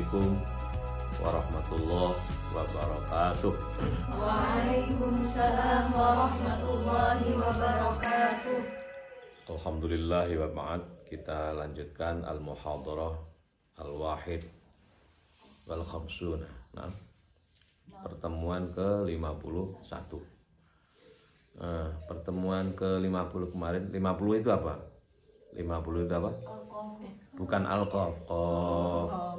Assalamualaikum warahmatullahi wabarakatuh. Waalaikumsalam warahmatullahi wabarakatuh. Alhamdulillah wa ba'd. Kita lanjutkan al-muhadarah al-wahid wal khamsun. Nah, pertemuan ke-51. Pertemuan ke-50 kemarin. 50 itu apa? 50 itu apa? Bukan al-qaf,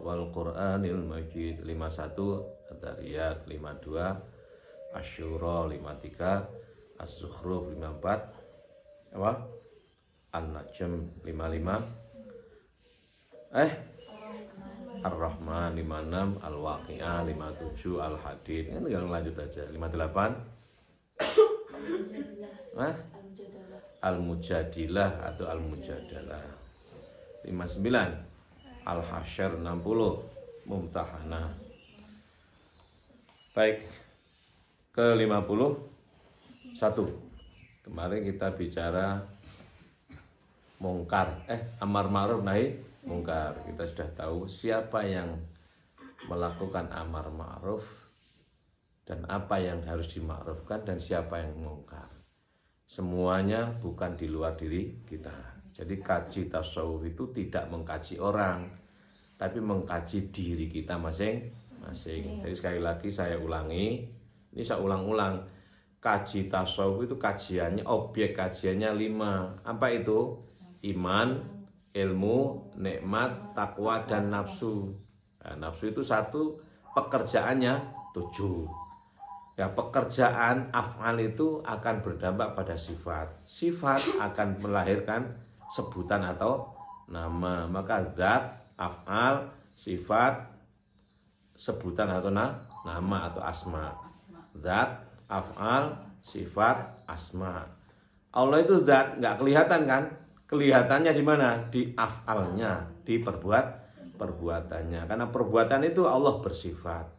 wal Qur'anil Majid. 51 Ad-Dariyat, 52 Asy-Syura, 53 Az-Zukhruf, 54 apa? An-Najm, 55 Ar-Rahman, 56 Al-Waqi'ah, 57 Al-Hadid. Ini tinggal lanjut aja. 58 Al-Mujadilah atau Al-Mujadalah. 59 Al-Hasyr, 60 Mumtahanah. Baik, ke-51. Kemarin kita bicara mungkar, amar ma'ruf nahi mungkar. Kita sudah tahu siapa yang melakukan amar ma'ruf dan apa yang harus dimakrufkan dan siapa yang mungkar. Semuanya bukan di luar diri kita. Jadi kaji tasawuf itu tidak mengkaji orang, tapi mengkaji diri kita masing-masing. Jadi sekali lagi saya ulangi, ini saya ulang-ulang. Kaji tasawuf itu kajiannya, objek kajiannya 5. Apa itu? Iman, ilmu, nikmat, takwa, dan nafsu. Nah, nafsu itu 1, pekerjaannya 7. Ya, pekerjaan af'al itu akan berdampak pada sifat. Sifat akan melahirkan sebutan atau nama. Maka zat, af'al, sifat, sebutan atau nama atau asma. Zat, af'al, sifat, asma. Allah itu zat, nggak kelihatan kan? Kelihatannya di mana? Di af'alnya, di perbuatannya. Karena perbuatan itu Allah bersifat.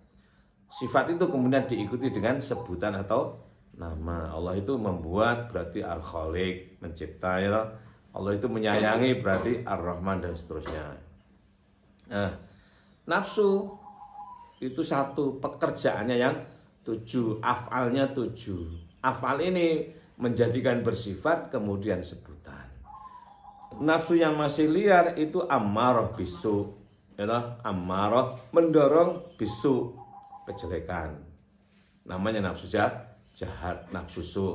Sifat itu kemudian diikuti dengan sebutan atau nama. Allah itu membuat, berarti Al-Khaliq, mencipta, ya. Allah itu menyayangi, berarti Ar-Rahman, dan seterusnya. Nah, nafsu itu 1, pekerjaannya yang 7, af'alnya 7. Af'al ini menjadikan bersifat, kemudian sebutan. Nafsu yang masih liar itu ammarah bisu, ya, ammarah mendorong bisu, kejelekan. Namanya nafsu jahat, nafsu su.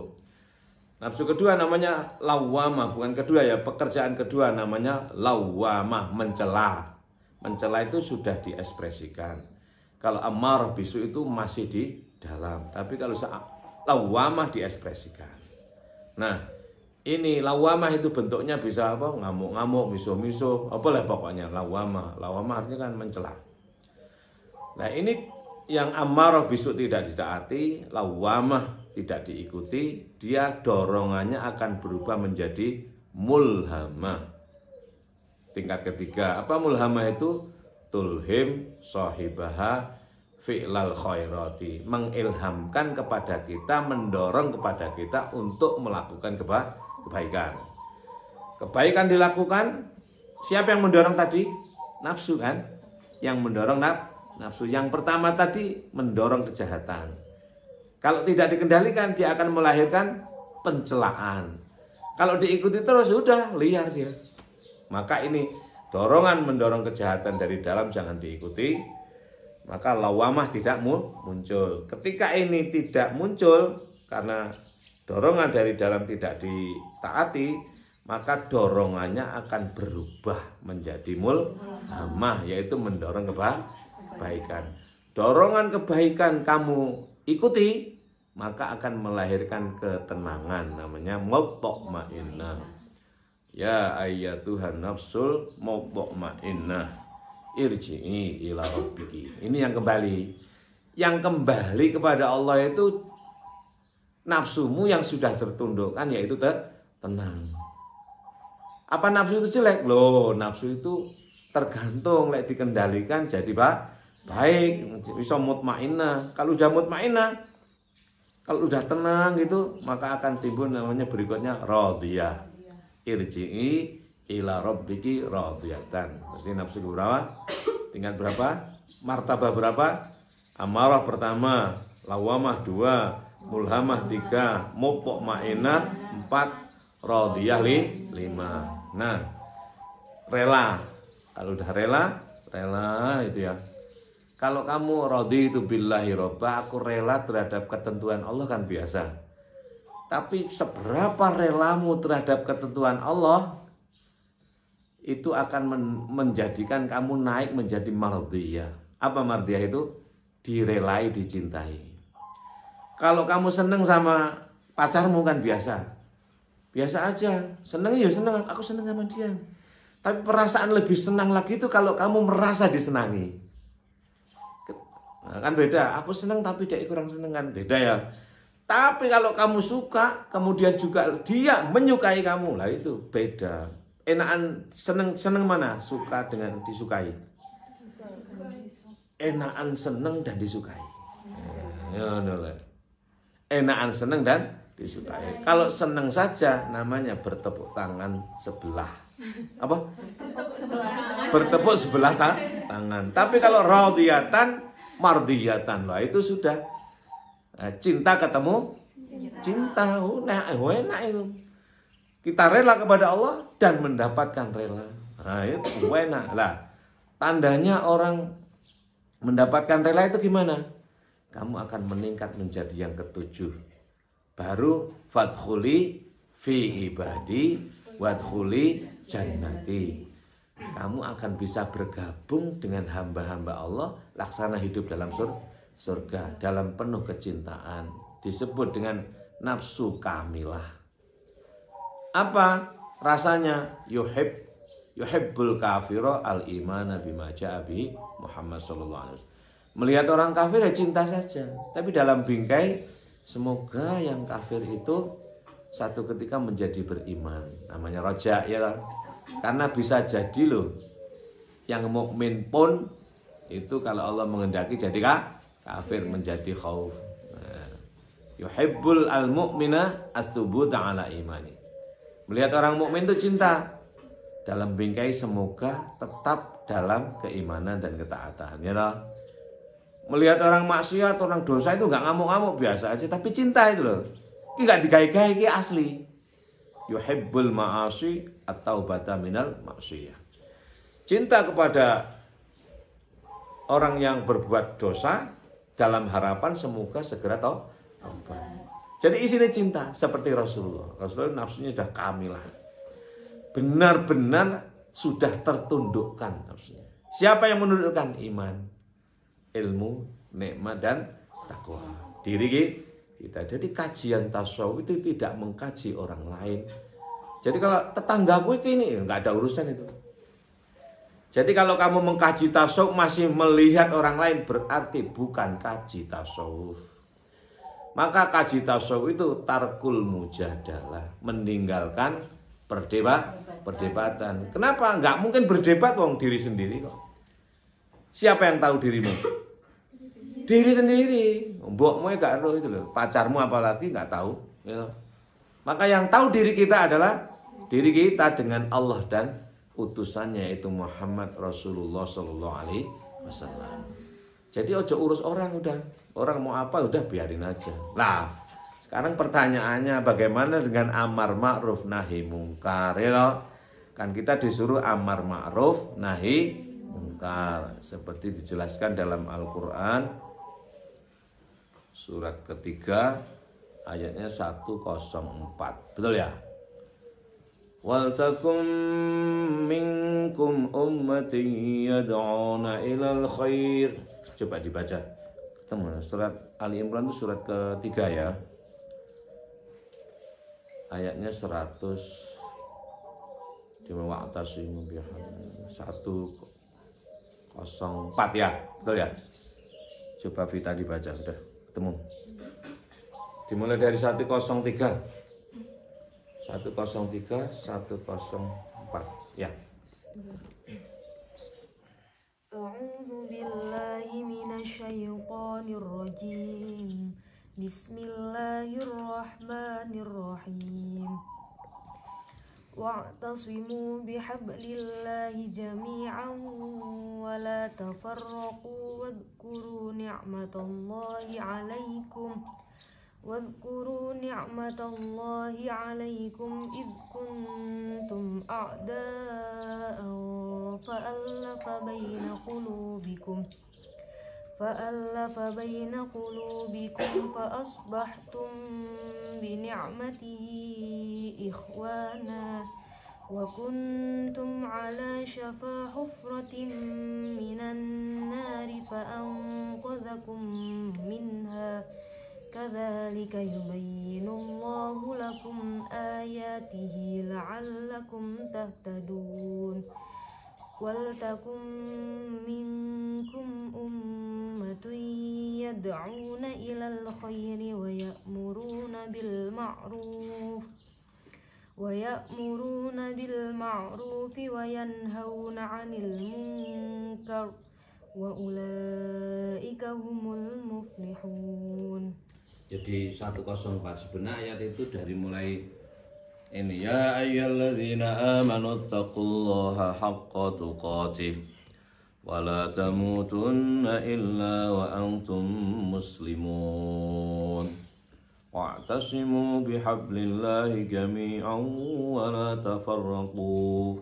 Nafsu kedua namanya lawamah, bukan kedua ya, pekerjaan kedua namanya lawamah, mencela. Mencela itu sudah diekspresikan. Kalau ammarah bisu itu masih di dalam, tapi kalau lawamah diekspresikan. Nah, ini lawamah itu bentuknya bisa apa? Ngamuk-ngamuk, misuh-misuh, apalah pokoknya lawamah. Lawamah artinya kan mencela. Nah, ini yang ammarah bisu tidak ditaati, lawamah tidak diikuti, dia dorongannya akan berubah menjadi mulhamah. Tingkat ketiga, apa mulhamah itu? Tulhim sahibaha fi'lal khairati, mengilhamkan kepada kita, mendorong kepada kita untuk melakukan kebaikan. Kebaikan dilakukan, siapa yang mendorong tadi? Nafsu kan? Yang mendorong nafsu. Yang pertama tadi mendorong kejahatan. Kalau tidak dikendalikan, dia akan melahirkan pencelaan. Kalau diikuti terus, sudah liar dia. Maka ini dorongan mendorong kejahatan dari dalam jangan diikuti. Maka lawamah tidak muncul. Ketika ini tidak muncul, karena dorongan dari dalam tidak ditaati, maka dorongannya akan berubah menjadi mulhamah, yaitu mendorong kebaikan. Dorongan kebaikan kamu ikuti, maka akan melahirkan ketenangan, namanya mutmainnah. Ya ayyatuhan nafsul mutmainnah, irji'i ila rabbiki. Ini yang kembali. Yang kembali kepada Allah itu nafsumu yang sudah tertundukkan, yaitu tenang. Apa nafsu itu jelek? Loh, nafsu itu tergantung, lek dikendalikan jadi baik, bisa mutmainnah. Kalau udah mutmainnah, kalau udah tenang gitu, maka akan timbul namanya berikutnya radhiyah. Irji'i ila rabbiki radhiyatan. Jadi nafsu berapa? Tingkat berapa? martabah berapa? Amarah pertama, lawamah 2, mulhamah 3, mutmainnah 4, radiyah 5. Nah, rela. Kalau udah rela itu ya. Kalau kamu raditu billahi robba, aku rela terhadap ketentuan Allah kan biasa. Tapi seberapa relamu terhadap ketentuan Allah, itu akan menjadikan kamu naik menjadi mardiyah. Apa mardiyah itu? Direlai, dicintai. Kalau kamu seneng sama pacarmu kan biasa. Biasa aja, seneng ya seneng, aku seneng sama dia. Tapi perasaan lebih senang lagi itu kalau kamu merasa disenangi. Nah, kan beda, aku senang tapi dia kurang senang kan beda ya. Tapi kalau kamu suka, kemudian juga dia menyukai kamu, lah itu beda. Enakan seneng mana? Suka dengan disukai. Enakan seneng dan disukai. Enakan seneng dan disukai. Kalau seneng saja namanya bertepuk tangan sebelah. Apa? Bertepuk sebelah tangan. Tapi kalau radiyatan, mardiyatan, lah itu sudah cinta ketemu cinta. Nah, enak itu. Kita rela kepada Allah dan mendapatkan rela. Nah, itu enak. Lah, tandanya orang mendapatkan rela itu gimana? Kamu akan meningkat menjadi yang ketujuh. Baru fadkhuli fi ibadi wadkhuli jannati. Kamu akan bisa bergabung dengan hamba-hamba Allah, laksana hidup dalam surga dalam penuh kecintaan. Disebut dengan nafsu kamilah. Apa rasanya? Yuhibbul kafiro al-imana bima ja'a bihi Muhammad sallallahu alaihi wasallam. Melihat orang kafir ya cinta saja, tapi dalam bingkai semoga yang kafir itu satu ketika menjadi beriman. Namanya roja ya. Karena bisa jadi loh, yang mukmin pun itu kalau Allah menghendaki jadi kafir menjadi khauf. Yuhibbul al-mu'mina as-subuta ala imani. Melihat orang mukmin itu cinta. Dalam bingkai semoga tetap dalam keimanan dan ketaatan. Ya toh? Melihat orang maksiat, orang dosa itu enggak ngamuk-ngamuk, biasa aja, tapi cinta itu loh. Ini enggak digai-gai, ini asli. Yuhibbul ma'asi at-taubata minal maksiyah. Cinta kepada orang yang berbuat dosa dalam harapan semoga segera taubat. Jadi isinya cinta seperti Rasulullah. Rasulullah nafsunya sudah kamilah. Benar-benar sudah tertundukkan nafsunya. Siapa yang menundukkan? Iman, ilmu, nikmat dan takwa. Diri kita. Jadi kajian tasawuf itu tidak mengkaji orang lain. Jadi kalau tetanggaku ini nggak ada urusan itu. Jadi kalau kamu mengkaji tasawuf masih melihat orang lain, berarti bukan kaji tasawuf. Maka kaji tasawuf itu tarkul mujadalah, meninggalkan perdebatan. Kenapa? Nggak mungkin berdebat wong diri sendiri kok. Siapa yang tahu dirimu? Diri sendiri. Mbokmu gak tahu itu loh. Pacarmu apalagi nggak tahu. Gitu. Maka yang tahu diri kita adalah diri kita dengan Allah dan utusannya yaitu Muhammad Rasulullah Sallallahu Alaihi Wasallam. Jadi ojo urus orang udah. Orang mau apa udah biarin aja. Nah, sekarang pertanyaannya bagaimana dengan amar ma'ruf nahi mungkar? Ya, kan kita disuruh amar ma'ruf nahi mungkar seperti dijelaskan dalam Al-Qur'an surat ketiga ayatnya 104. Betul ya? Wal takum minkum ummatin yad'una ilal khair. Coba dibaca. Ketemu surat Ali Imran itu surat ketiga ya. Ayatnya 100 di wa'tasimu bihamdillah 104 ya. Betul ya? Coba Vita dibaca udah ketemu. Dimulai dari 103. 103 104 ya. A'udzu billahi minasyaitonir rajim. Bismillahirrahmanirrahim. واعتصموا بحبل الله جميعا ولا تفرقوا واذكروا نعمة الله عليكم إذ كنتم أعداء فألف بين قلوبكم فأصبحتم بنعمته إخوانا وكنتم على شفا حفرة من النار فأنقذكم منها كذلك يبين الله لكم آياته لعلكم تهتدون ولتكن منكم أمة يدعون إلى الخير ويأمرون بالمعروف وينهون عن المنكر وأولئك هم المفلحون. Jadi 104 sebenarnya ayat itu dari mulai ini ya ayyuhalladzina amanu taqullaha haqqa tuqatih wa la tamutunna illa wa antum muslimun wa'tasimu bihablillahi jami'an wa la tafarraqu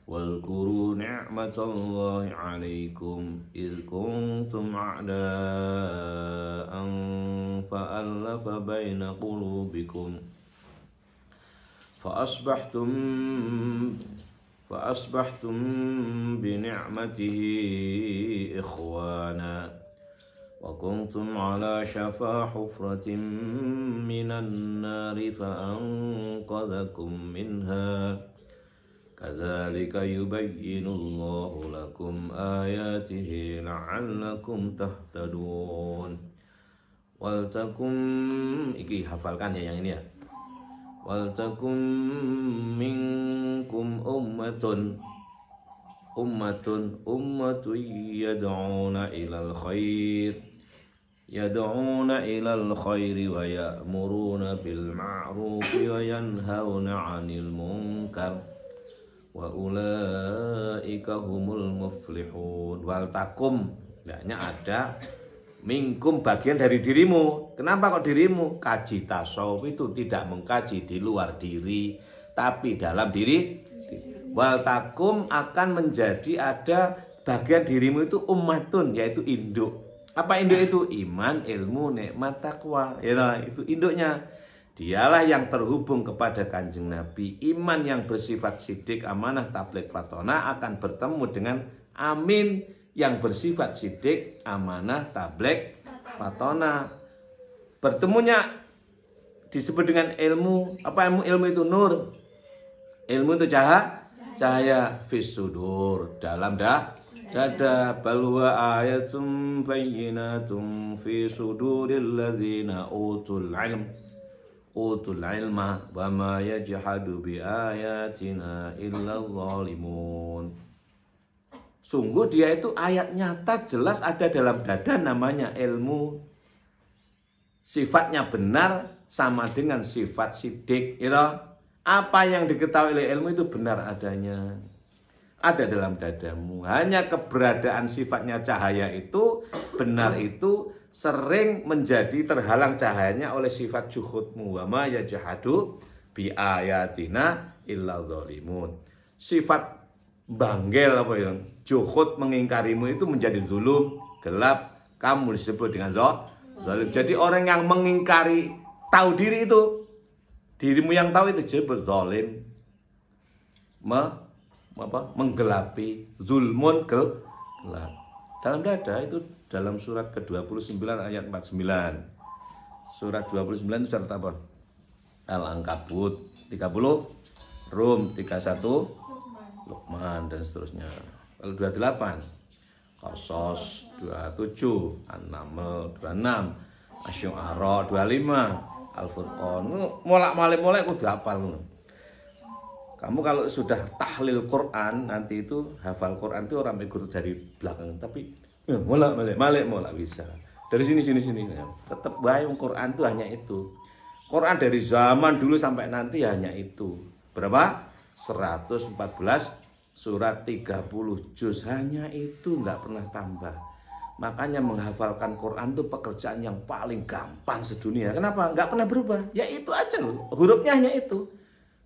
wadhkuru ni'matallahi 'alaikum idh kuntum a'da'an fa'alafa baina qulubikum فأصبحتم بنعمته إخوانا وكنتم على شفا حفرة من النار فأنقذكم منها كذلك يبين الله لكم آياته لعلكم تهتدون ولتكن iki hafalkan ya yang ini ya waltakum minkum ummatun yad'una ilal khairi wa ya'muruna bil ma'rufi wa yanhauna 'anil munkar wa ulaika humul muflihun. Waltakum hendaknya ada minkum bagian dari dirimu. Kenapa kok dirimu? Kaji tasawuf itu tidak mengkaji di luar diri, tapi dalam diri. Waltakum akan menjadi ada bagian dirimu itu ummatun, yaitu induk. Apa induk itu? Iman, ilmu, nikmat, takwa. Ya, itu induknya. Dialah yang terhubung kepada Kanjeng Nabi. Iman yang bersifat sidik, amanah, tabligh, fatona akan bertemu dengan amin yang bersifat sidik, amanah, tabligh, fatona. Bertemunya disebut dengan ilmu. Apa ilmu? Ilmu itu nur. Ilmu itu cahaya fis sudur, dalam dada. Bal huwa ayatum bayyinatum fi suduril ladzina utul ilma wa ma yajhadu bi ayatina illa zalimun. Sungguh dia itu ayat nyata jelas ada dalam dada, namanya ilmu. Sifatnya benar sama dengan sifat sidik, gitu. Apa yang diketahui oleh ilmu itu benar adanya, ada dalam dadamu. Hanya keberadaan sifatnya cahaya itu, benar itu sering menjadi terhalang cahayanya oleh sifat juhudmu. Wa ma yajhadu bi ayatina illa zalimun. Sifat banggel apa ya? Juhud mengingkarimu itu menjadi zulum, gelap, kamu disebut dengan zalim. Jadi orang yang mengingkari tahu diri itu, dirimu yang tahu itu disebut zalim. Menggelapi, zulmun gelap. Dalam dada itu dalam surat ke-29 ayat 49. Surat 29 itu surat apa? Al-Ankabut 30, Rum 31, Luqman dan seterusnya. Lalu 28 Qasas 27, An-Naml 26, Asy-Syu'ara 25, Al-Furqan. Molak-malik kudu hafal. Kamu kalau sudah tahlil Quran nanti itu hafal Quran itu orang ikut dari belakang, tapi molak bisa. Dari sini. Tetap baik Quran itu hanya itu. Quran dari zaman dulu sampai nanti hanya itu. Berapa? 114 surat 30 juz, hanya itu, nggak pernah tambah. Makanya menghafalkan Quran itu pekerjaan yang paling gampang sedunia. Kenapa? Nggak pernah berubah. Ya itu aja loh, hurufnya hanya itu.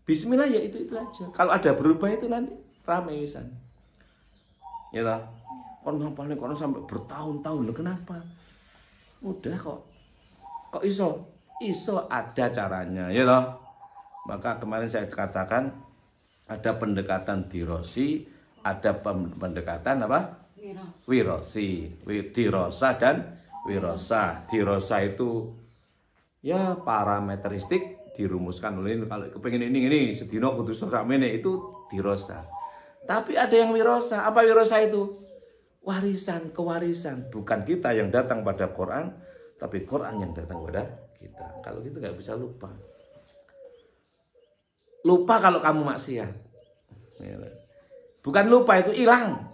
Bismillah ya itu aja. Kalau ada berubah itu nanti rame wisan. Ya lah. Kon hafalin Quran sampai bertahun-tahun loh. Kenapa? Udah kok iso? Iso, ada caranya, ya loh. Maka kemarin saya katakan ada pendekatan dirosi, ada pendekatan apa? Wirosi, dirosa dan wirosa. Dirosa itu ya parametristik dirumuskan oleh kalau kepengen ini sedino kudu ramene itu dirosa. Tapi ada yang wirosa. Apa wirosa itu? Warisan, kewarisan. Bukan kita yang datang pada Quran, tapi Quran yang datang pada kita. Kalau gitu nggak bisa lupa. Lupa kalau kamu maksiat. Bukan lupa, itu hilang.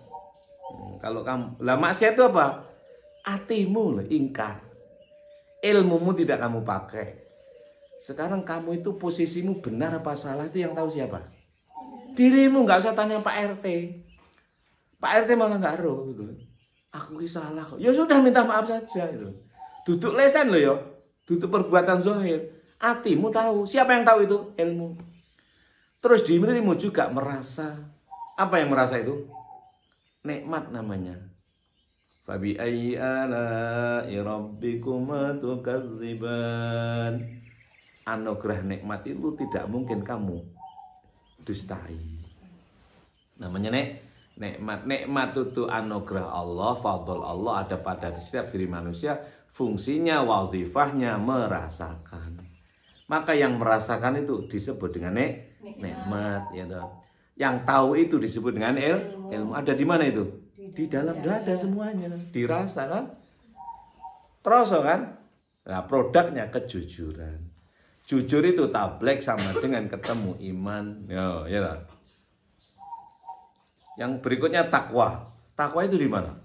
Kalau kamu, lah maksiat itu apa? Hatimu ingkar. Ilmumu tidak kamu pakai. Sekarang kamu itu posisimu benar apa salah itu yang tahu siapa? Dirimu, nggak usah tanya Pak RT. Pak RT malah nggak roh gitu. Aku salah kok. Ya sudah minta maaf saja gitu. Duduk lesan loh ya. Duduk perbuatan zahir. Hatimu tahu. Siapa yang tahu itu? Ilmu. Terus dirimu juga merasa. Apa yang merasa itu? Nikmat namanya. Fabi ayyi ala'i rabbikuma tukadziban. Anugerah nikmat itu tidak mungkin kamu dustai. Namanya nikmat. Nikmat itu anugerah Allah, fadl Allah ada pada setiap diri manusia. Fungsinya, wazifahnya merasakan. Maka yang merasakan itu disebut dengan nikmat, ya toh. Yang tahu itu disebut dengan ilmu. Ada di mana itu? Di dalam dada semuanya. Dirasa kan? Terasa kan? Nah, produknya kejujuran. Jujur itu tablek sama dengan ketemu iman. Ya toh. Yang berikutnya takwa. Takwa itu di mana?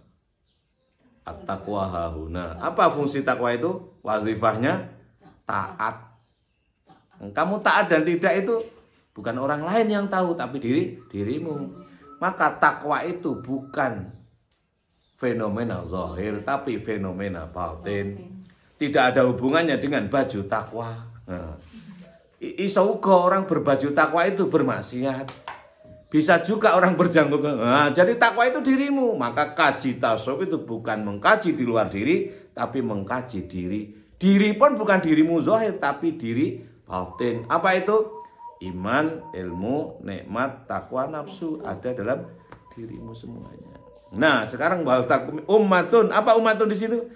At-taqwa hahuna. Apa fungsi takwa itu? Wazifahnya taat. Kamu taat dan tidak itu bukan orang lain yang tahu, tapi dirimu. Maka takwa itu bukan fenomena zahir, tapi fenomena batin. Tidak ada hubungannya dengan baju takwa. Nah, iso uga orang berbaju takwa itu bermaksiat. Bisa juga orang berjanggut. Nah, jadi takwa itu dirimu. Maka kaji tasawuf itu bukan mengkaji di luar diri, tapi mengkaji diri. Diri pun bukan dirimu zahir, tapi diri batin. Apa itu? Iman, ilmu, nikmat, takwa, nafsu ada dalam dirimu semuanya. Nah, sekarang ummatun. Apa ummatun di situ?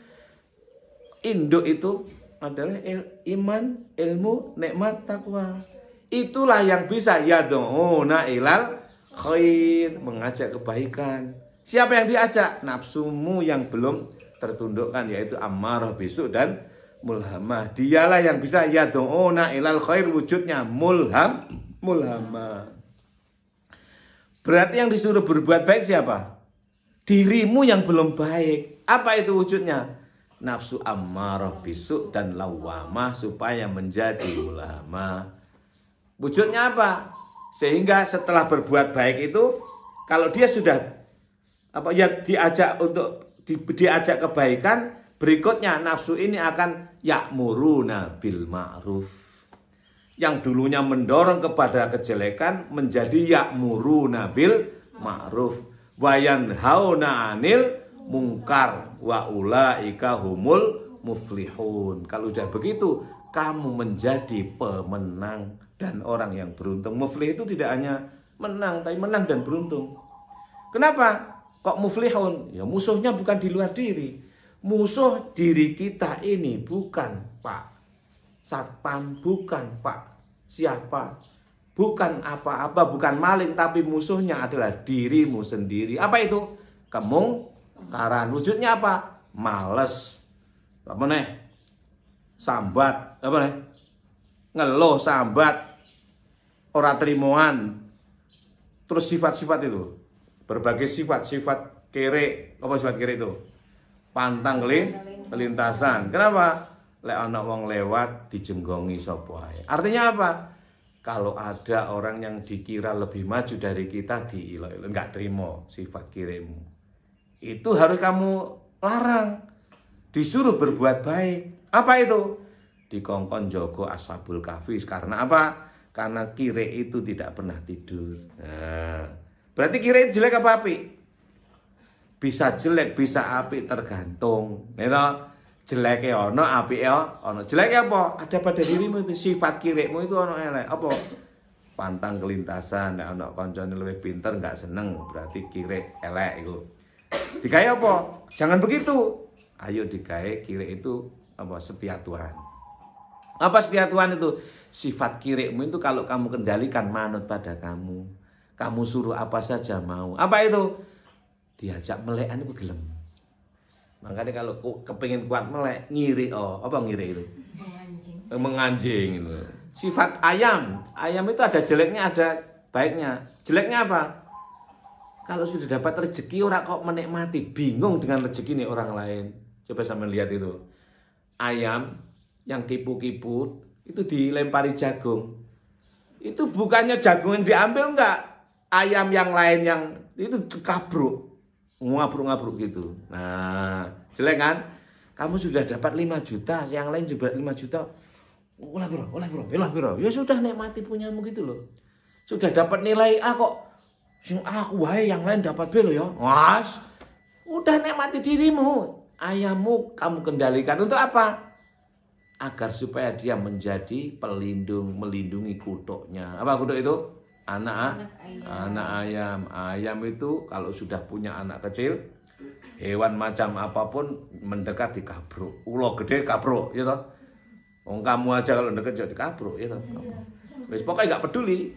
Induk itu adalah iman, ilmu, nikmat, takwa. Itulah yang bisa yad'una ilal khair, mengajak kebaikan. Siapa yang diajak? Nafsumu yang belum tertundukkan, yaitu ammarah bisu dan mulhamah. Dialah yang bisa yad'una ilal khair, wujudnya mulhamah. Berarti yang disuruh berbuat baik siapa? Dirimu yang belum baik. Apa itu wujudnya? Nafsu ammarah bisu dan lawamah supaya menjadi mulhamah. Wujudnya apa? Sehingga setelah berbuat baik itu, kalau dia sudah diajak untuk diajak kebaikan, berikutnya nafsu ini akan ya'muruna bil ma'ruf. Yang dulunya mendorong kepada kejelekan menjadi ya'muruna bil ma'ruf. Wa yanhauna 'anil munkar wa ulaika humul muflihun. Kalau sudah begitu, kamu menjadi pemenang dan orang yang beruntung. Muflih itu tidak hanya menang, tapi menang dan beruntung. Kenapa? Kok muflihun? Ya musuhnya bukan di luar diri. Musuh diri kita ini bukan Pak Satpam, bukan Pak siapa, bukan apa-apa, bukan maling, tapi musuhnya adalah dirimu sendiri. Apa itu? Kemungkaran. Wujudnya apa? Males. Apa nih? Sambat. Apa nih? Ngeluh, sambat, ora trimoan. Terus sifat-sifat itu, berbagai sifat kere. Apa sifat kere itu? Pantang kelintasan. Kenapa? Lek ana wong lewat dijenggongi sapa ae. Artinya apa? kalau ada orang yang dikira lebih maju dari kita diilo-ilo, nggak terima sifat kirekmu. Itu harus kamu larang. Disuruh berbuat baik. Apa itu? Dikongkon jogo ashabul kahfi. Karena apa? Karena kirek itu tidak pernah tidur. Nah, berarti kirek jelek apa api? Bisa jelek, bisa api, tergantung. Nah, jeleknya ono, api ono. Jeleknya apa? Ada pada dirimu itu. Sifat kirekmu itu ono elek. Apa? Pantang kelintasan. Nek ono koncone luwih pinter nggak seneng. Berarti kirek elek itu. Digawe apa? Jangan begitu. Ayo digawe kirek itu apa? Setia Tuhan. Apa setia Tuhan itu? Sifat kirekmu itu kalau kamu kendalikan manut pada kamu. Kamu suruh apa saja mau. Apa itu? Diajak melekan itu gelem. Makanya kalau kepengin kuat melek, ngiri apa ngiri itu? Menganjing itu. Sifat ayam. Ayam itu ada jeleknya, ada baiknya. Jeleknya apa? Kalau sudah dapat rezeki orang kok menikmati, bingung dengan rezeki nih orang lain. Coba sampai lihat itu. Ayam yang kipu-kipu itu dilempari jagung. Itu bukannya jagung yang diambil enggak. Ayam yang lain yang itu kabruk. Ngabruk-ngabruk gitu. Nah, jelek kan? Kamu sudah dapat 5 juta, yang lain juga 5 juta. Olah bro. Ya sudah nikmati punyamu gitu loh. Sudah dapat nilai A kok. Sing aku wae yang lain dapat B loh ya. Was. Udah nikmati dirimu. Ayammu kamu kendalikan untuk apa? Agar supaya dia menjadi pelindung, melindungi kutuknya. Apa kutuk itu? Anak ayam. Ayam itu kalau sudah punya anak kecil, hewan macam apapun mendekat dikabruk. Ulo gede kabruk, ya toh. Wong kamu aja kalau mendekat jadi kabruk, ya toh. Wis pokoknya nggak peduli.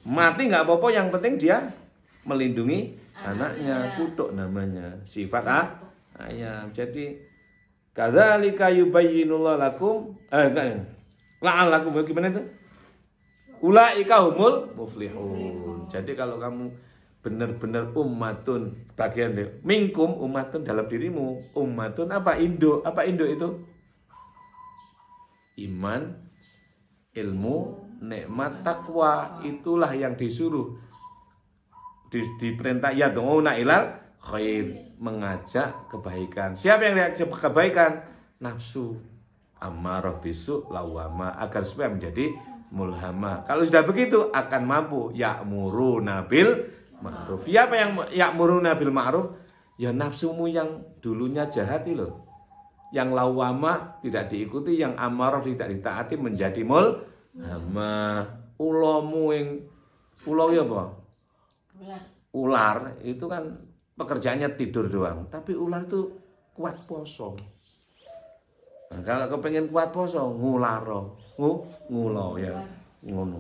Mati nggak apa-apa, yang penting dia melindungi anaknya. Kutuk namanya. Sifat ayam. Jadi kadzalika yubayyinullahu lakum la'allakum gimana itu? Ulaika humul muflihun. Jadi kalau kamu benar-benar ummatun, bagian minkum ummatun dalam dirimu, ummatun apa induk? Apa induk itu? Iman, ilmu, nikmat, takwa. Itulah yang disuruh. Diperintah ya donguna ilal khair, mengajak kebaikan. Siapa yang diajak kebaikan? Nafsu ammarah bisu lawama, agar supaya menjadi mulhama. Kalau sudah begitu akan mampu ya'muruna bil ma'ruf. Siapa yang ya'muruna bil ma'ruf? Ya nafsumu yang dulunya jahat itu loh. Yang lawama tidak diikuti, yang amarah tidak ditaati menjadi mulhama. Ulomu yang ulo ya apa? Ular itu kan pekerjaannya tidur doang, tapi ular itu kuat poso. Nah, kalau kepengen kuat poso, ngularo, ngulo ya, ngono.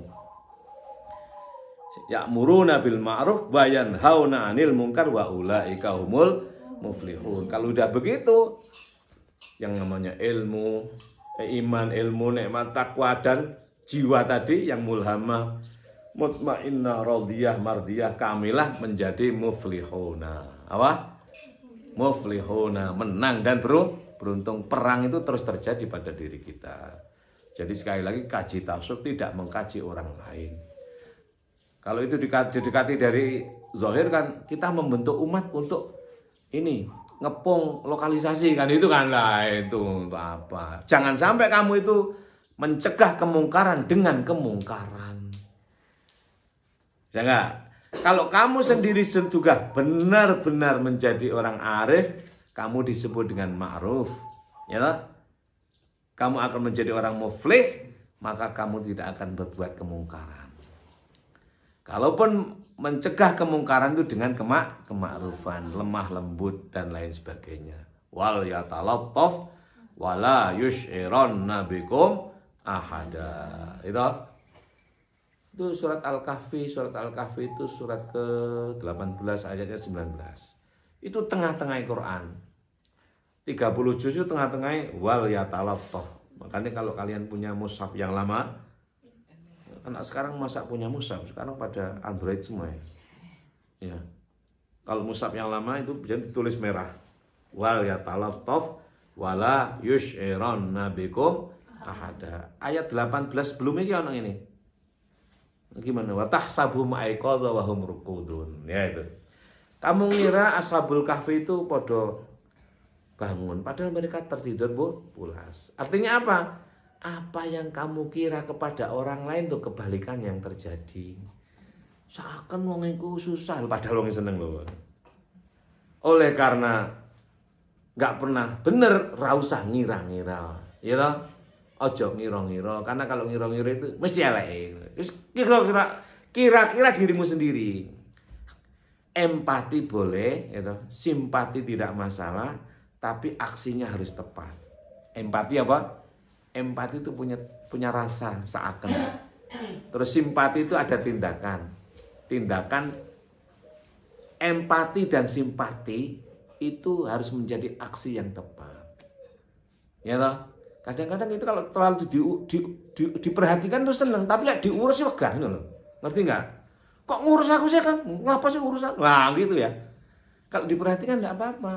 Ya'muruna bil ma'ruf wa yanhauna 'anil munkar wa ulaika humul muflihun. Kalau udah begitu, yang namanya ilmu, iman, ilmu, nikmat, takwa dan jiwa tadi yang mulhamah, mutmainnah, radiyah, mardiyah, kamilah menjadi muflihuna. Apa? Muflihuna, menang dan beruntung. Perang itu terus terjadi pada diri kita. Jadi sekali lagi kaji tasawuf tidak mengkaji orang lain. Kalau itu didekati dari zahir kan kita membentuk umat untuk ini ngepung lokalisasi kan, itu kan lah, itu untuk apa? Jangan sampai kamu itu mencegah kemungkaran dengan kemungkaran. Ya enggak? Kalau kamu sendiri juga benar-benar menjadi orang arif, kamu disebut dengan ma'ruf, ya. Kamu akan menjadi orang muflih, maka kamu tidak akan berbuat kemungkaran. Kalaupun mencegah kemungkaran itu dengan kemakrufan, lemah lembut dan lain sebagainya. Wal yatalattaf wala yush'iranna bikum ahada. Itu surat Al-Kahfi. Surat Al-Kahfi itu surat ke-18 ayatnya 19. Itu tengah-tengah Quran. 30 juz itu tengah-tengah wal yatalattaf. Makanya kalau kalian punya mushaf yang lama, anak sekarang masa punya mushaf, sekarang pada Android semua ya. Ya. Kalau mushaf yang lama itu bisa ditulis merah. Wal yatalattaf wala yush'iranna bikum ahada. Ayat 18 sebelum ini ono ini. Gimana? Wa tahsabuhum aiqadha wa hum ruqudun. Ya itu. Kamu ngira Ashabul Kahfi itu podo bangun, padahal mereka tertidur pulas. Artinya apa? Apa yang kamu kira kepada orang lain tuh kebalikan yang terjadi. Seakan wong iku susah, padahal wong seneng loh. Oleh karena nggak pernah bener, ra usah ngira-ngira, ya toh? Ojo ngira-ngira, karena kalau ngira-ngira itu mesti elek. Terus kira-kira dirimu sendiri. Empati boleh, ya toh? Simpati tidak masalah, tapi aksinya harus tepat. Empati apa? Empati itu punya rasa seakan. Terus simpati itu ada tindakan. Tindakan empati dan simpati itu harus menjadi aksi yang tepat. Ya toh? Kadang-kadang itu kalau terlalu diperhatikan tuh seneng, tapi nggak diurus sih wegah loh. Ngerti nggak? Kok ngurus aku sih kan? Ngapa sih urusan? Wah gitu ya. Kalau diperhatikan nggak apa-apa.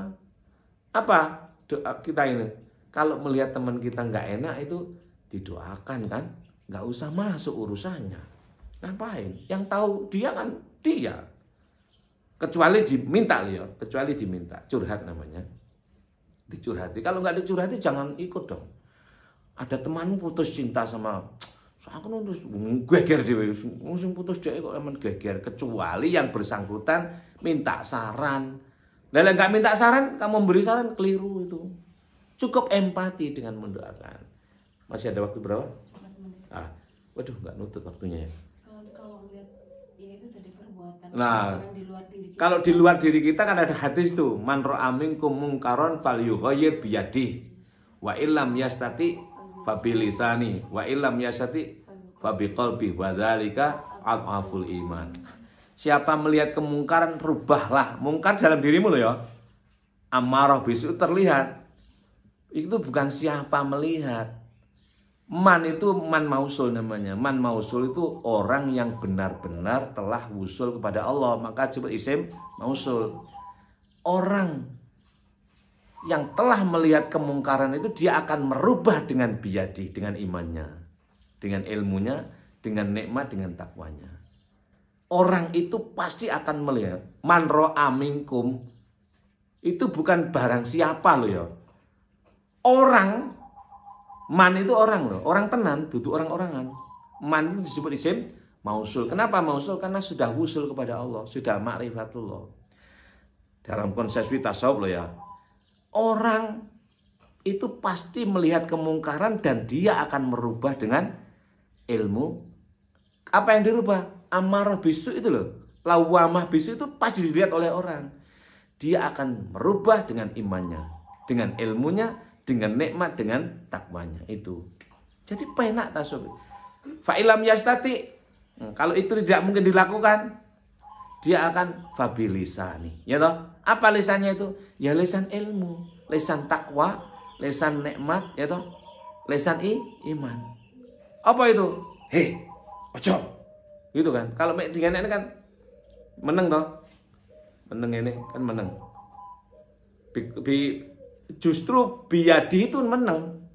Apa doa kita ini? Kalau melihat teman kita nggak enak itu didoakan kan? Nggak usah masuk urusannya. Ngapain? Yang tahu dia kan dia. Kecuali diminta ya, kecuali diminta. Curhat namanya. Dicurhati. Kalau nggak dicurhati jangan ikut dong. Ada temanmu putus cinta sama aku nuntus geger dhewe. Sing putus dhek kok emang geger, kecuali yang bersangkutan minta saran. Lah nggak minta saran, kamu memberi saran keliru itu. Cukup empati dengan mendoakan. Masih ada waktu berapa? 4 menit. Waduh nggak nutut waktunya ya. Kalau lihat ini tuh tadi perbuatan. Nah, di luar diri kita. Kalau di luar diri kita kan ada hadis tuh, man ra'a minkum mungkaron falyughayyir biyadihi wa illam yastati fa bilisani wa illam yastati fa biqalbi wa dzalika adhaful iman. Siapa melihat kemungkaran, rubahlah. Mungkar dalam dirimu loh ya. Amarah bisu terlihat. Itu bukan siapa melihat. Man itu man mausul namanya. Man mausul itu orang yang benar-benar telah wusul kepada Allah. Maka disebut isim mausul. Orang yang telah melihat kemungkaran itu dia akan merubah dengan biyadi, dengan imannya, dengan ilmunya, dengan nikmat, dengan takwanya. Orang itu pasti akan melihat. Man ra'a minkum itu bukan barang siapa loh ya. Orang, man itu orang loh, orang tenan, duduk orang-orangan. Man itu disebut isim mausul. Kenapa mausul? Karena sudah wusul kepada Allah, sudah ma'rifatullah. Dalam konsep tasawuf loh ya. Orang itu pasti melihat kemungkaran dan dia akan merubah dengan ilmu. Apa yang dirubah? Amarah bisu itu loh. Lawamah bisu itu pasti dilihat oleh orang. Dia akan merubah dengan imannya, dengan ilmunya, dengan nikmat, dengan takwanya itu. Jadi penak tasawuf. Fa'ilam yastati, kalau itu tidak mungkin dilakukan, dia akan fabilisani. Ya toh? Apa lisannya itu? Ya lisan ilmu, lisan takwa, lisan nikmat, ya toh? Lisan iman. Apa itu? Hei, ojo. Gitu kan. Kalau dengan ini kan meneng toh. Meneng ini kan meneng. Justru biyadi itu menang.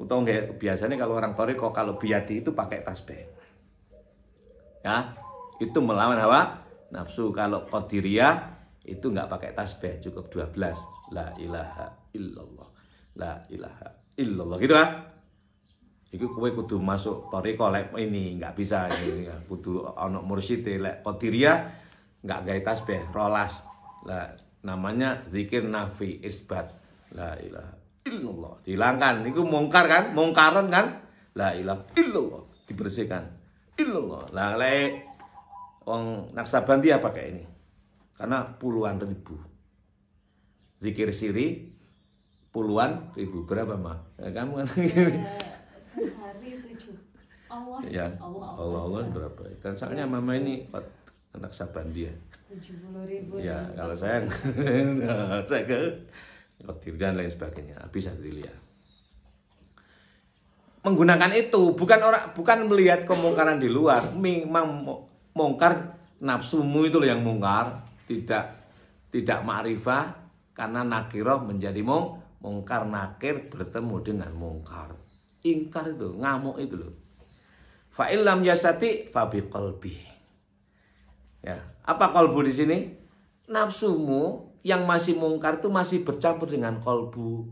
Utau nggak, biasanya kalau orang Toriko kalau biyadi itu pakai tasbih. Ya, itu melawan hawa nafsu. Kalau Qadiriyah itu nggak pakai tasbih, cukup 12. La ilaha illallah. La ilaha illallah. Gitu kan? Iku kowe kudu masuk Toriko lek ini nggak bisa ini ya. Kudu ana mursyid lek Qadiriyah nggak gawe tasbih, rolas. Lah namanya zikir nafi isbat. La ilaha illallah. Dihilangkan. Itu mungkar kan? Mungkaran kan? La ilaha illallah. Dibersihkan. Illallah. Lah lek wong Naksabandiyah pakai ini. Karena puluhan ribu. Zikir siri puluhan ribu. Berapa mah? Ya, kamu kan sehari 7. Allah. Ya. Allah berapa? Kan soalnya mama ini anak Sabandiyah. 70.000. Ya, kalau saya saya ke Qadir dan lain sebagainya. Bisa dilihat. Menggunakan itu bukan melihat kemungkaran di luar, mungkar nafsumu itu loh yang mungkar, tidak ma'rifah karena nakirah menjadi mungkar, nakir bertemu dengan mungkar. Ingkar itu, ngamuk itu loh. Fa illam yastati fa biqalbi. Ya, apa qalbu di sini? Nafsumu yang masih mungkar itu masih bercampur dengan qalbu.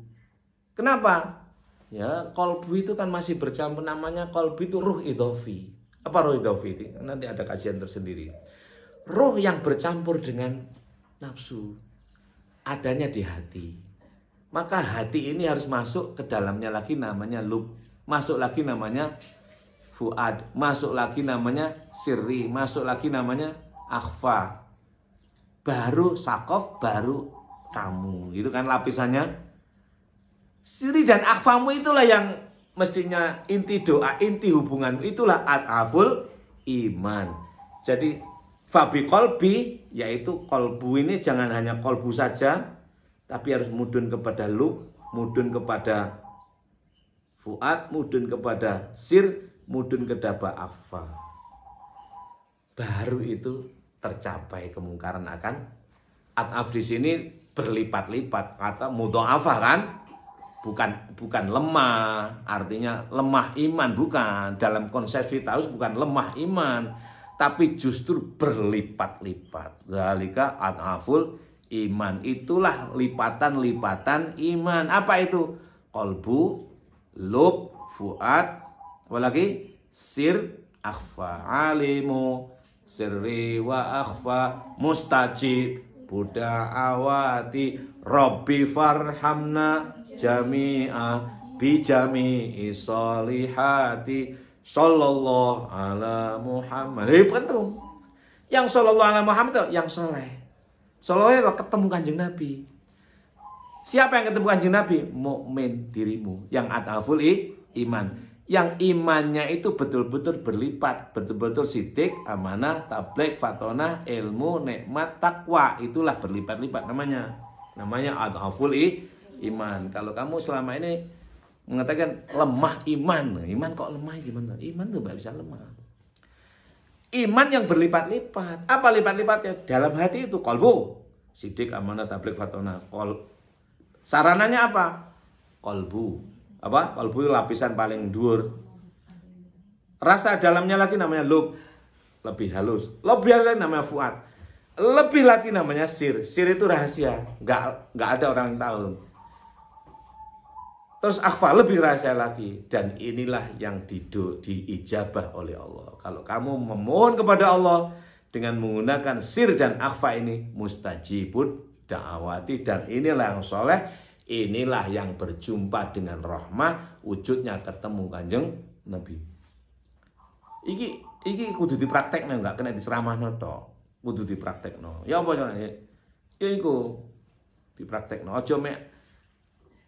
Kenapa? Ya, qalbu itu kan masih bercampur, namanya qalbu itu ruh idhofi. Apa ruh idhofi itu? Nanti ada kajian tersendiri. Ruh yang bercampur dengan nafsu adanya di hati. Maka hati ini harus masuk ke dalamnya lagi namanya lub, masuk lagi namanya fuad, masuk lagi namanya sirri, masuk lagi namanya akhfa. Baru sakof, baru kamu. Gitu kan lapisannya. Sirri dan akhfamu itulah yang mestinya inti doa, inti hubungan. Itulah at'aful iman. Jadi fabi kolbi, yaitu kolbu ini jangan hanya kolbu saja, tapi harus mudun kepada lub, mudun kepada fuad, mudun kepada sir, mudun kepada akhfa. Baru itu tercapai kemungkaran akan at'af di sini berlipat-lipat, kata mudha'afah kan, bukan lemah, artinya lemah iman, bukan, dalam konsep Firdaus bukan lemah iman, tapi justru berlipat-lipat. Zalika at'aful iman, itulah lipatan-lipatan iman. Apa itu? Qalbu, lub, fuad, apalagi sir, akhfa, alimu sirri wa akhfa mustajib buda'awati rabbi farhamna jami'a bijami'i solihati sallallahu ala Muhammad. Betul. Yang sallallahu ala Muhammad itu yang soleh. Soleh ketemu kanjeng Nabi. Siapa yang ketemu kanjeng Nabi? Mukmin dirimu yang at'aful iman. Yang imannya itu betul-betul berlipat, betul-betul sidik, amanah, tabligh, fatonah, ilmu, nikmat, takwa. Itulah berlipat-lipat namanya. Namanya adhaful iman. Kalau kamu selama ini mengatakan lemah iman, iman kok lemah gimana? Iman tuh nggak bisa lemah. Iman yang berlipat-lipat. Apa lipat-lipatnya? Dalam hati itu qalbu, sidik, amanah, tabligh, fatonah. Sarananya apa? Qalbu. Apa? Qalbu lapisan paling dhuwur. Rasa dalamnya lagi namanya lub, lebih halus. Lebih lagi namanya fuad. Lebih lagi namanya sir. Sir itu rahasia, nggak ada orang yang tahu. Terus akhfa, lebih rahasia lagi. Dan inilah yang diijabah oleh Allah. Kalau kamu memohon kepada Allah dengan menggunakan sir dan akhfa ini, mustajibud da'awati, dan inilah yang soleh. Inilah yang berjumpa dengan rahmah, wujudnya ketemu kanjeng Nabi. Iki kudu dipraktekno, enggak kena diceramahno tok. Kudu dipraktekno. Ya apa ya? Ya iku dipraktekno. Aja mek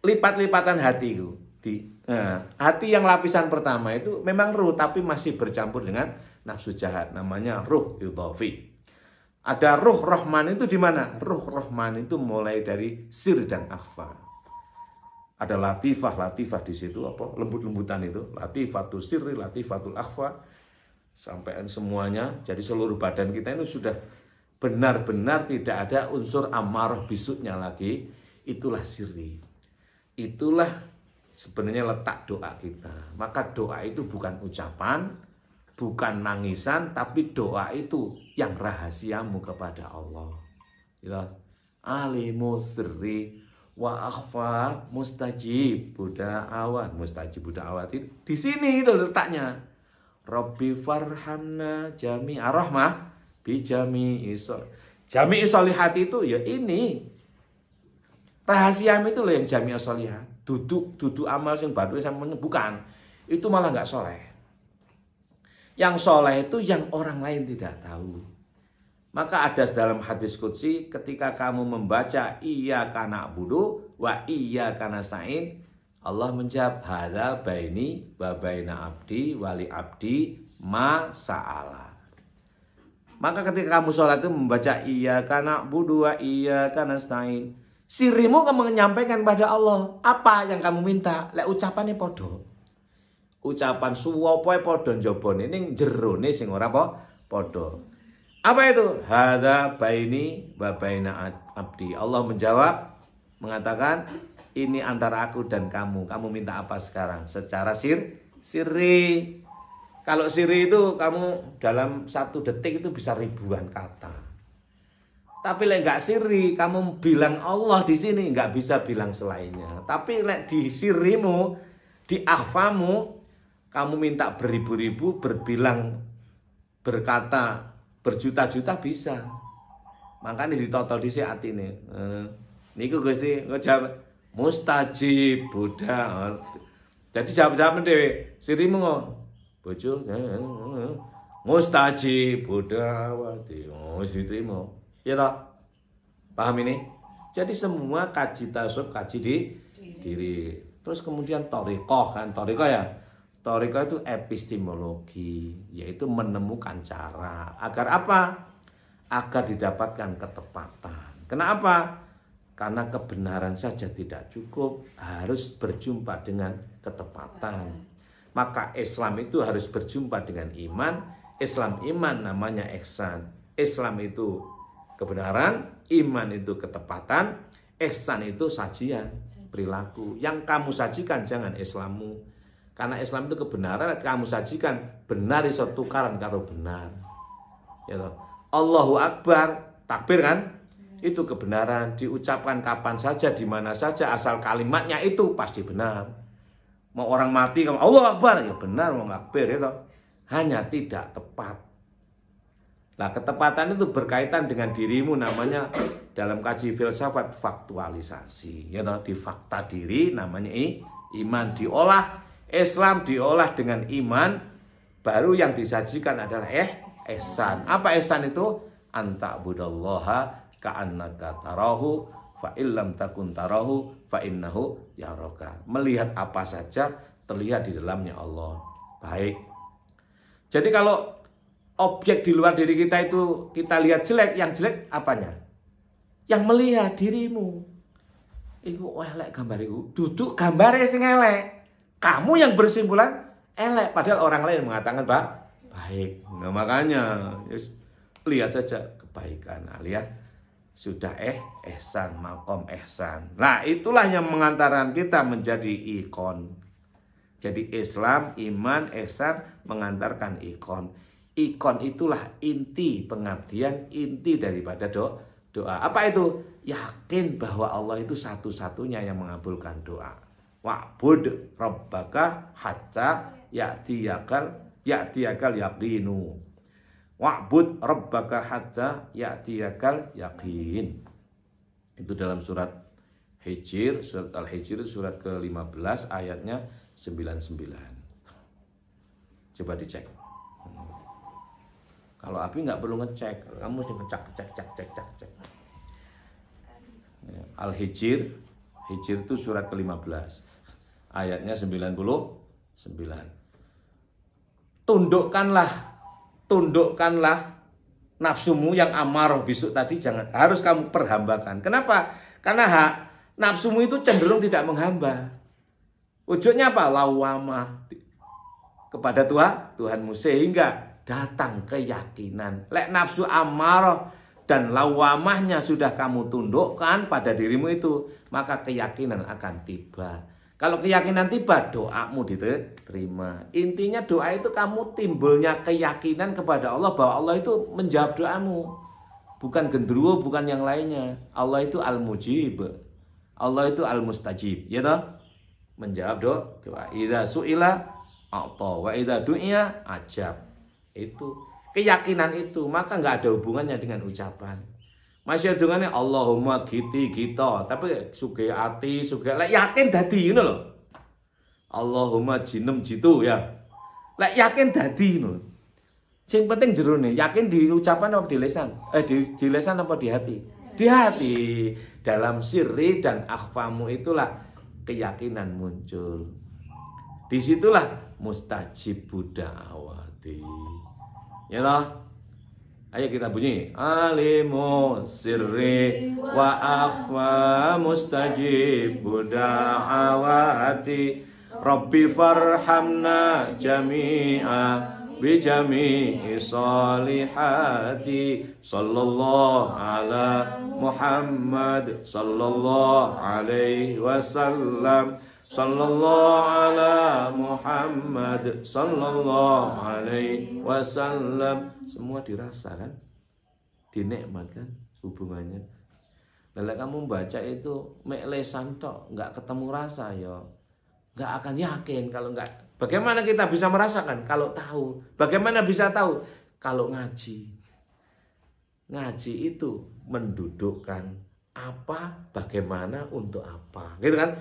lipat-lipatan hati iku. Hati yang lapisan pertama itu memang ruh tapi masih bercampur dengan nafsu jahat, namanya ruh idhofi. Ada ruh rahman itu di mana? Ruh rahman itu mulai dari sir dan akhfa. Ada latifah di situ, apa? Lembut-lembutan itu, latifatul sirri, latifatul akhfa, sampai semuanya. Jadi seluruh badan kita ini sudah benar-benar tidak ada unsur amarah bisuknya lagi. Itulah sirri. Itulah sebenarnya letak doa kita. Maka doa itu bukan ucapan, bukan nangisan, tapi doa itu yang rahasiamu kepada Allah. Alimu sirri wa akhfa mustajib buda'awat. Mustajib buda'awat itu di sini itu letaknya. Rabbi farhamna jami'a rahmah bi jami'i jami'i solihati itu ya ini. Rahasia itu loh yang jami'i solihat. Duduk amal sing batu sama bukan. Itu malah nggak soleh. Yang soleh itu yang orang lain tidak tahu. Maka ada dalam hadis qudsi, ketika kamu membaca iyyaka na'budu wa iyyaka nasta'in, Allah menjawab hadza baini wa baina abdi wali abdi ma sa'ala. Maka ketika kamu sholat itu membaca iyyaka na'budu wa iyyaka nasta'in, sirimu kamu menyampaikan pada Allah apa yang kamu minta. Lek ucapannya podo. Ucapan suwopoe podo njobone ning jerone sing ora podo. Apa itu? Hadza baini wa baina abdi. Allah menjawab, mengatakan ini antara aku dan kamu. Kamu minta apa sekarang? Secara sirri. Kalau siri itu kamu dalam 1 detik itu bisa ribuan kata. Tapi lek nggak siri, kamu bilang Allah di sini nggak bisa bilang selainnya. Tapi lek di sirimu, di akhfamu, kamu minta beribu-ribu, berkata berjuta-juta bisa. Makanya ditotol di hati ini. Niku Gusti ngejawab mustajib Buddha. Jadi jawab dhewe, sirimu bojo mustajib Buddha wati. Oh, diterima. Ya toh? Paham ini? Jadi semua kaji tasawuf, kaji di diri. Terus kemudian thariqah kan, thariqah ya. Thariqah itu epistemologi, yaitu menemukan cara. Agar apa? Agar didapatkan ketepatan. Kenapa? Karena kebenaran saja tidak cukup, harus berjumpa dengan ketepatan. Maka Islam itu harus berjumpa dengan iman. Islam iman namanya ihsan. Islam itu kebenaran, iman itu ketepatan, ihsan itu sajian, perilaku. Yang kamu sajikan jangan Islammu. Karena Islam itu kebenaran, kamu sajikan benar iso tukaran karo benar. Ya toh. Allahu Akbar, takbir kan? Itu kebenaran, diucapkan kapan saja, di mana saja, asal kalimatnya itu pasti benar. Mau orang mati, kamu Allah Akbar, ya benar mau takbir itu. Hanya tidak tepat. Nah, ketepatan itu berkaitan dengan dirimu, namanya dalam kaji filsafat faktualisasi. Ya toh, di fakta diri namanya iman, diolah Islam, diolah dengan iman, baru yang disajikan adalah ihsan. Apa ihsan itu? Anta'budallaha ka'annaka tarahu fa illam takun tarahu fa innahu yaraka. Melihat apa saja terlihat di dalamnya Allah. Baik. Jadi kalau objek di luar diri kita itu kita lihat jelek, yang jelek apanya? Yang melihat dirimu. Iku elek gambar iku. Duduk gambare sing elek. Kamu yang bersimpulan elek, padahal orang lain mengatakan baik. Nah, makanya lihat saja kebaikan. Nah, lihat sudah ihsan, makom ihsan. Nah, itulah yang mengantarkan kita menjadi ikon. Jadi Islam, iman, ihsan mengantarkan ikon. Ikon itulah inti pengabdian, inti daripada doa. Apa itu? Yakin bahwa Allah itu satu-satunya yang mengabulkan doa. Wa'bud rabbaka hatta ya'tiyakal yaqinu. Wa'bud rabbaka hatta ya'tiyakal yaqin. Itu dalam surat Hijr, surat Al-Hijr surat ke-15 ayatnya 99. Coba dicek. Kalau Abi nggak perlu ngecek, kamu mesti cek. Al-Hijr, Hijr itu surat ke-15 ayatnya 99. Tundukkanlah nafsumu yang amarah besok tadi, jangan, harus kamu perhambakan. Kenapa? Karena nafsumu itu cenderung tidak menghamba. Wujudnya apa? Lawamah kepada Tuhanmu, sehingga datang keyakinan. Lek nafsu amarah dan lawamahnya sudah kamu tundukkan pada dirimu itu, maka keyakinan akan tiba. Kalau keyakinan tiba, doamu diterima. Intinya doa itu kamu timbulnya keyakinan kepada Allah bahwa Allah itu menjawab doamu. Bukan gendruwo, bukan yang lainnya. Allah itu al-mujib. Allah itu al-mustajib. Ya toh? Menjawab doa. Idza su'ila a'ta wa idza du'iya ajab. Itu keyakinan itu, maka nggak ada hubungannya dengan ucapan. Masih ada hubungannya Allahumma kita, tapi sugih ati, sugih lek yakin dadi ngono lho. Allahumma jinem jitu ya. Lek yakin dadi ngono. Sing penting jerone, yakin di ucapan apa di lisan? Di lisan apa di hati? Di hati. Dalam sirri dan akhfamu itulah keyakinan muncul. Disitulah mustajib da'awati. Ya toh? Ayo kita bunyi. Alimu sirri wa akhfa mustajib da'awati. Rabbi farhamna jami'a بجميع الصالحات صلى الله على محمد صلى الله عليه وسلم صلى الله على محمد صلى الله عليه wasallam. Semua dirasa kan, dinikmatkan hubungannya. Kalau kamu baca itu mek lesan tok, nggak ketemu rasa ya, nggak akan yakin. Kalau nggak, bagaimana kita bisa merasakan? Kalau tahu, bagaimana bisa tahu? Kalau ngaji, ngaji itu mendudukkan apa, bagaimana, untuk apa, gitu kan?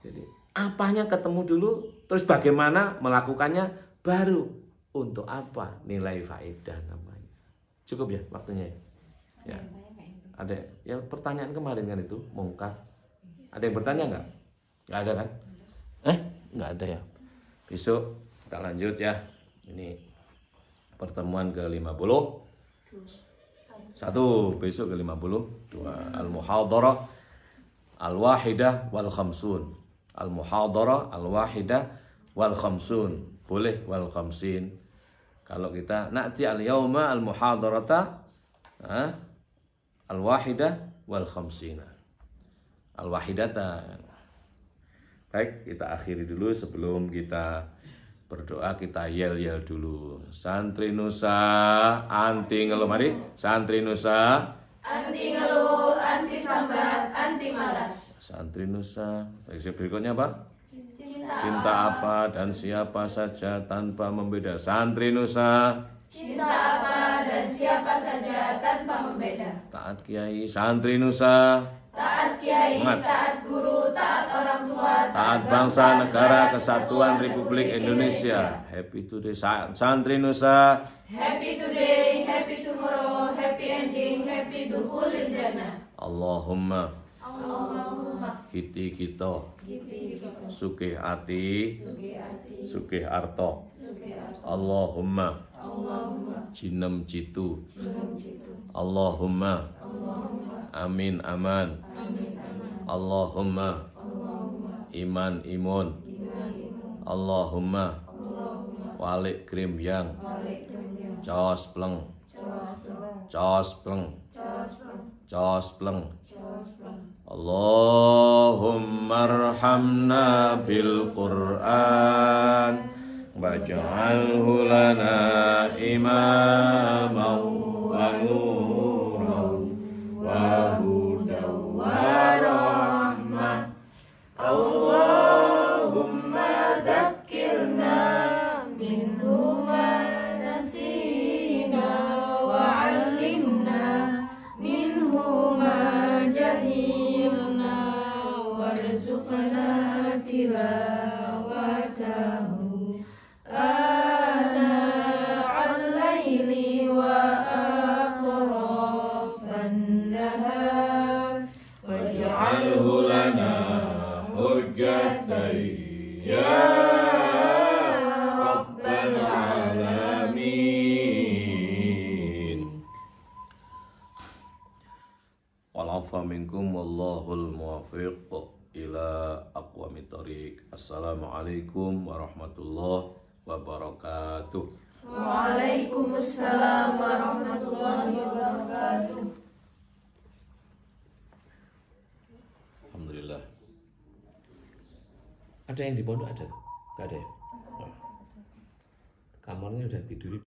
Jadi apanya ketemu dulu, terus bagaimana melakukannya, baru untuk apa, nilai faedah namanya. Cukup ya waktunya ya? Ada ya, pertanyaan kemarin kan itu mungkar. Ada yang bertanya nggak? Nggak ada kan? Nggak ada ya. Besok kita lanjut ya. Ini pertemuan ke-50. Satu, besok ke-52. Al-Muhadarah Al-Wahidah wal Khamsun. Al-Muhadarah Al-Wahidah wal Khamsun. Boleh wal Khamsin. Kalau kita na'ti al-yawma al-muhadarata al-wahidah wal khamsina. Al-wahidata. Baik, kita akhiri dulu sebelum kita berdoa, kita yel-yel dulu. Santri Nusa anti ngeluh, mari. Santri Nusa Anti ngeluh, anti sambat, anti malas. Santri Nusa. Berikutnya apa? Cinta apa dan siapa saja tanpa membeda. Santri Nusa. Cinta apa dan siapa saja tanpa membeda. Taat Kiai. Santri Nusa. Taat Kiai, taat guru, taat orang tua, taat bangsa, negara, kesatuan Republik Indonesia. Happy today, Santri Nusa. Happy today, happy tomorrow, happy ending, happy dukhulil jannah. Allahumma Kiti kita sugih ati, sugih arto. Allahumma jinem jitu. Allahumma amin aman. Allahumma iman imun. Allahumma walik krim yang jos pleng, jos pleng, jos pleng. Allahumma arhamna bil Qur'an waj'alhu lana imaman wa nuran wa hudan wa rahmah. Allahumma dzakkirna minhu ma nasina wa 'allimna minhu ma jahilna warzuqna tilawatahu ana al-laili wa atrafan nahar waj'alhu lana hujjatan ya rabbal alamin. Walafa minkum wallahul muwaffiq ila aqwamit thoriq. Assalamualaikum warahmatullahi wabarakatuh. Waalaikumsalam warahmatullahi wabarakatuh. Alhamdulillah. Ada yang di pondok ada? Gak ada ya? Kamarnya udah tidur.